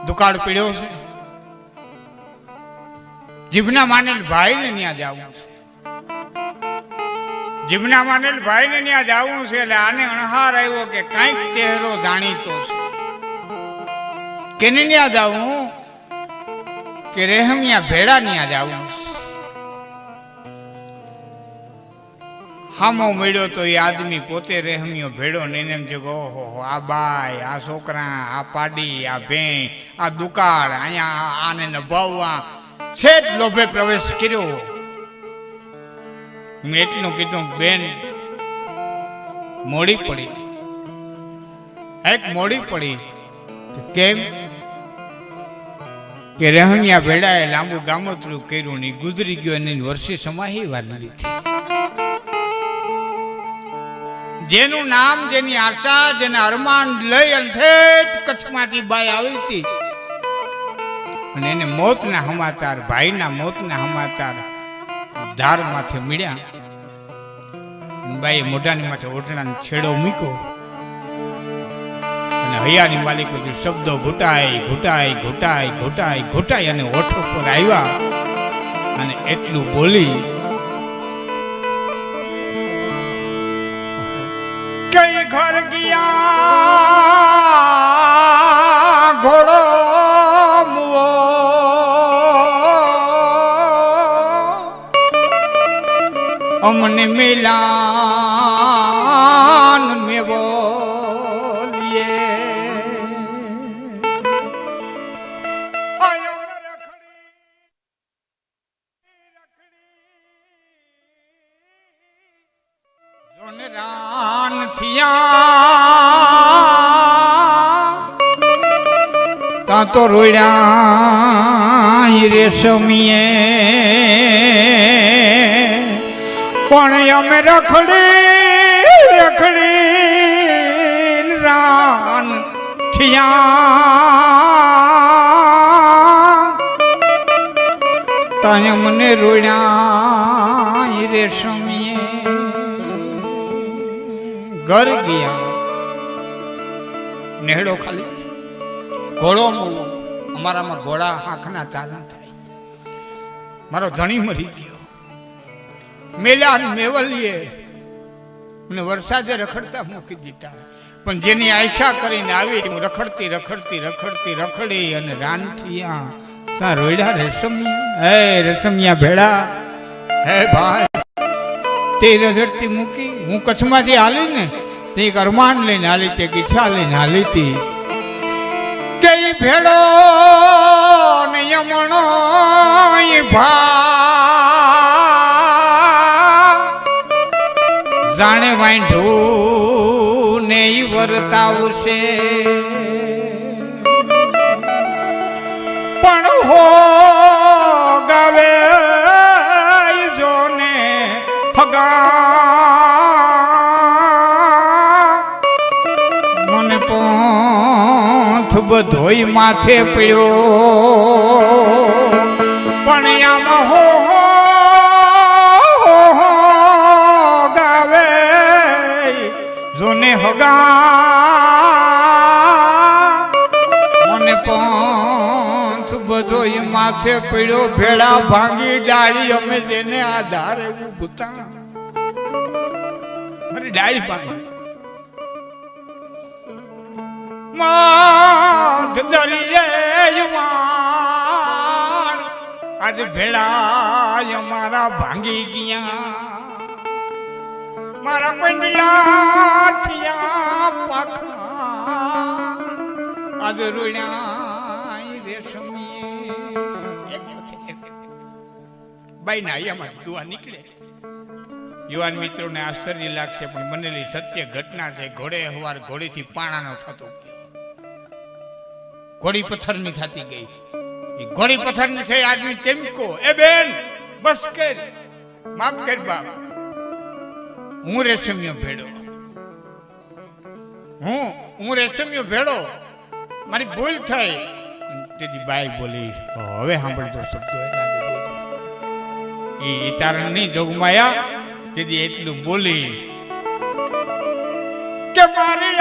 દુકાળ પીડ્યો છે, જીભના માનેલ ભાઈને ત્યાં જવું છે, જીભના માનેલ ભાઈને ત્યાં જવું છે. એટલે આને અણહાર આવ્યો કે કાંઈક ચહેરો જાણીતો છે. કેને ત્યાં જવું? કે રેહમિયા ભેડા ત્યાં જવું છે. હામો મળ્યો તો એ આદમી પોતે રેહમિયો ભેડો ને એને એમ છે કે ઓહો આ બાય, આ છોકરા, આ પાડી, આ ભેં, આ દુકાળ, અહીંયા આને નભાવવા છેદ લોભે પ્રવેશ કર્યો. મેં એટલું કીધું બેન મોડી પડી, એક મોડી પડી. કેમ? કે રેહમિયા ભેડાએ લાંબુ ગામોતરું કર્યું ને ગુજરી ગયો એની વર્ષી સમાહી વાલી હતી. જેનું નામ, જેની આશા, જેના અરમાન લઈ અને ઠેઠ કચ્છમાંથી બાઈ આવી હતી અને એને મોતના સમાચાર, ભાઈના મોતના સમાચાર ધારમાંથી મળ્યા. બાઈએ મોઢાની માથે ઓઢણાનો છેડો મૂક્યો અને હૈયાની માલિક બધું શબ્દો ઘૂંટાય ઘૂંટાય ઘૂંટાય ઘૂંટાય ઘૂંટાય અને ઓઠો પર આવ્યા અને એટલું બોલી કઈ ઘર ગયા ઘોડો મુઓ અમને મિલાન મે બોલીએ આયો રખડી જોને રાન તા તો રોડ્યા રેશમીએ પણ અમે રખડી રખડી રાન થયા તા અમને રોડ્યા રેશમીએ ઘર ગયા નેહડો ખાલી ઘોડો મૂવો. અમારામાં ઘોડા આંખના ચાલા થાય. મારો ધણી મરી ગયો. મેલા મેવલીએ મને વરસાદે રખડતા મૂકી દીધા. પણ જેની આશા કરીને આવી હું રખડતી રખડતી રખડતી રખડી અને રાનથિયા ત્યાં રોયડા રેશમિયા. હે રેશમિયા ભેડા, હે ભાઈ તે રઝળતી મૂકી. હું કચ્છમાંથી હાલી ને તે એક અરમાન લઈને હાલી, તે ઈચ્છા લઈને હાલી હતી કે ભેડો ને યમણો ભા જાણે વાંઢું ને વર્તાવશે પણ હો ગાવે જોને હગા મને પંથ બધોય માથે પડ્યો પણ આમાં હો ગાવે જોને હગા મને પંથ બધોય માથે પડ્યો. ભેડા ભાંગી ડાળી અમે જેને આધાર એવું ભૂતા મારી ડાળી ભાંગી આજ ભેડા અમારા ભાંગી ગયા. મારા પંડલા થયા પાખા આજ રોડ્યા રેશમીએ. બાઈ ના અહીંયામાં દુઆ નીકળે. યુવાન મિત્રોને આશ્ચર્ય લાગશે પણ બનેલી સત્ય ઘટના છે. ઘોડે હવાર ઘોડીથી પાણાનો થતો, ઘોડી પથ્થરની થતી ગઈ. એ ઘોડી પથ્થરની થઈ. આદમી ચમકો, એ બેન બસ કર, માફ કર બાપ, હું રેશમિયો ભેડો, હું રેશમિયો ભેડો, મારી ભૂલ થઈ. તેથી બાઈ બોલી, હવે સાંભળતો શબ્દો એ તારણની જોગમાયા. તેથી એટલું બોલી કે મારી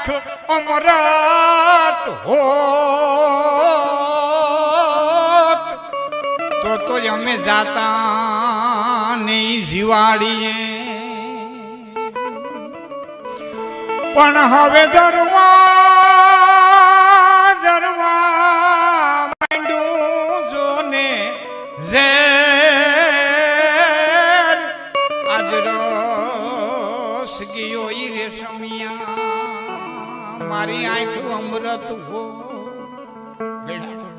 આંખ અમરત હોત તો જ અમે જાતા નહીં જીવાડીએ, પણ હવે ધરવા માંડું જોને ઝેર આજ રસ ગયો ઈ રેશમિયા મારી આંખ અમૃત હો બેડા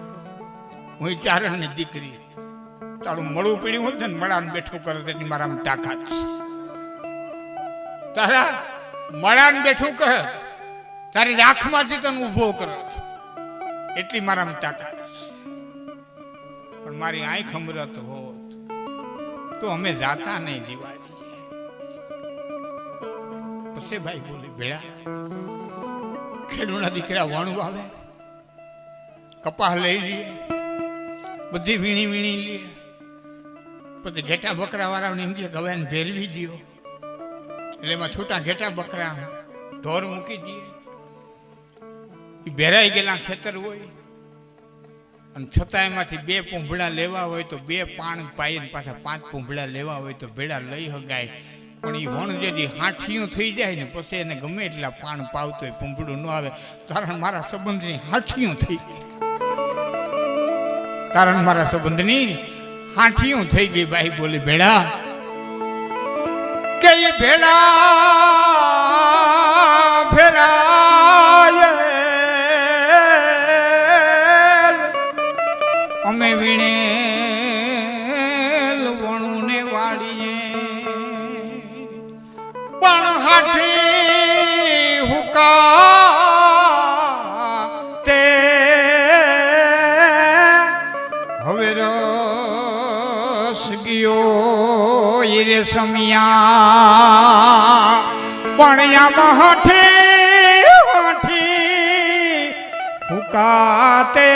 હું ચારણ ની દીકરી તારું મળું પીડ્યું હોત ને મળાને બેઠું કરે તેની મારામાં તાકાત છે, તારા મળાને બેઠું કરે તારી રાખમાંથી તને ઊભો કરે એટલી મારામાં તાકાત છે, પણ મારી આંખ અમૃત હોત તો અમે જાતા નહીં દિવાળી. પછી ભાઈ બોલી ભેળા ખેડૂના દીકરા વાણું આવે કપાસ લઈ લઈએ બધી વીણી વીણી લઈએ પછી ઘેટા બકરા વાળાને એમ કે ગવાને ભેરવી દો એટલે એમાં છૂટા ઘેટા બકરા ઢોર મૂકી દઈએ, એ ભેરાઈ ગયેલા ખેતર હોય અને છતાં એમાંથી 2 પૂંભળા લેવા હોય તો 2 પાણ પાઈને પાછા 5 પૂંભળા લેવા હોય તો ભેડા લઈ હગાય, પણ એ વણ જેથી હાંઠિયું થઈ જાય ને પછી એને ગમે એટલા પાણ પાવતો હોય પૂંભળું ન આવે. તારણ મારા સંબંધની હાંઠિયું થઈ ગઈ, તારણ મારા સંબંધની હાંઠિયું થઈ ગઈ. ભાઈ બોલી ભેડા કે એ ભેડા ફેરાય અમે વીણેલ વણું ને વાળીએ, પણ હાઠી હુકા તે હવે રસ ગયો ઈ રેશમિયા પણ આમાં હાઠી હુકાતે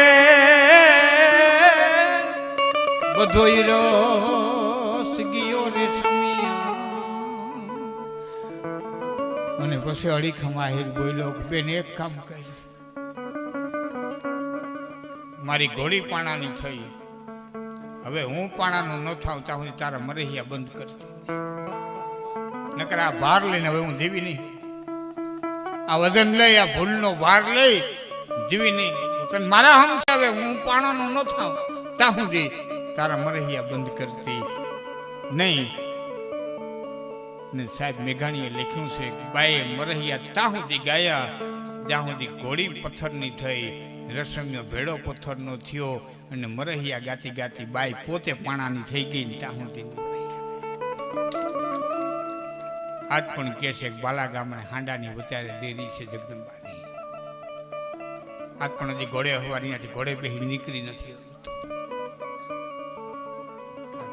બધો રસ ગયો રેશમિયા. અને પછી અડીખમ આહિર બોલ્યો બેન એક કામ કર્યું, મારી ઘોડી પાણાની થઈ, હવે હું પાણાનું ન થાવ ત્યાં હું તારા મરહિયા બંધ કરતી, નકર આ ભાર લઈને હવે હું જીવી નહીં, આ વજન લઈ આ ભૂલનો ભાર લઈ જીવી નહીં, તને મારા સમજાવે હું પાણાનું ન થાવ ત્યાં સુધી તારા મરહિયા બંધ કરતી નહીં. ને સાહેબ મેઘાણીએ લખ્યું છે બાએ મરહિયા ત્યાં સુધી ગાયા જ્યાં સુધી ઘોડી પથ્થરની થઈ, રસમ્યો ભેડો પથ્થરનો થયો અને મરહિયા ગાતી ગાતી બાઈ પોતે પાણાની થઈ ગઈ ને ત્યાં સુધી આજ પણ કે છે બાલા ગામડે હાંડાની વચારે ડેરી છે જગદંબાની, આજ પણ હજી ઘોડે હવાની નથી, ઘોડે બેહી નીકળી નથી.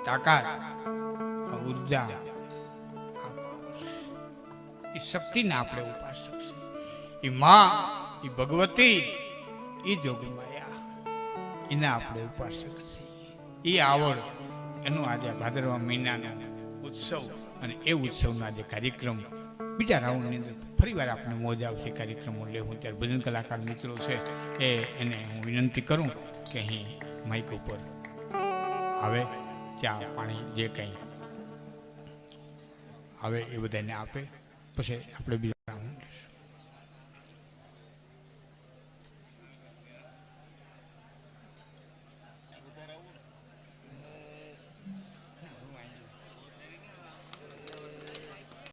તાકાત ઉર્જા એ શક્તિને આપણે ઉપાસક છે, એ માં એ ભગવતી એ જોગમાયા એને આપણે ઉપાસક છે, એ આવડ એનું આજે ભાદરવા મહિનાનો ઉત્સવ અને એ ઉત્સવનો આજે કાર્યક્રમ બીજા રાઉન્ડની અંદર ફરીવાર આપણે મોજ આવશે કાર્યક્રમો લેવું. ત્યારે ભજન કલાકાર મિત્રો છે એને હું વિનંતી કરું કે અહીં માઇક ઉપર આવે ચા પાણી જે કંઈ આવે એ બધાને આપે, પછી આપણે બીજા